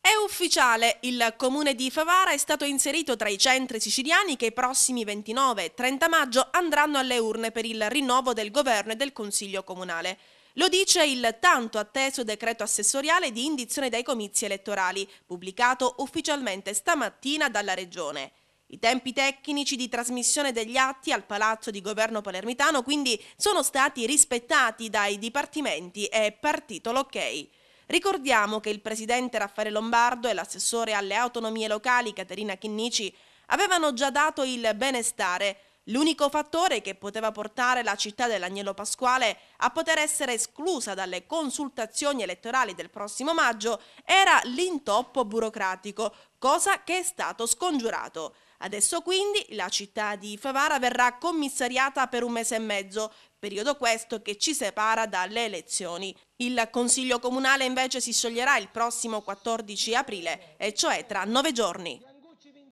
È ufficiale, il comune di Favara è stato inserito tra i centri siciliani che i prossimi 29 e 30 maggio andranno alle urne per il rinnovo del governo e del consiglio comunale. Lo dice il tanto atteso decreto assessoriale di indizione dai comizi elettorali, pubblicato ufficialmente stamattina dalla Regione. I tempi tecnici di trasmissione degli atti al Palazzo di Governo palermitano quindi sono stati rispettati dai dipartimenti e partito l'ok. Ricordiamo che il presidente Raffaele Lombardo e l'assessore alle autonomie locali Caterina Chinnici avevano già dato il benestare, l'unico fattore che poteva portare la città dell'Agnello Pasquale a poter essere esclusa dalle consultazioni elettorali del prossimo maggio era l'intoppo burocratico, cosa che è stato scongiurato. Adesso quindi la città di Favara verrà commissariata per un mese e mezzo, periodo questo che ci separa dalle elezioni. Il Consiglio Comunale invece si scioglierà il prossimo 14 aprile, e cioè tra 9 giorni.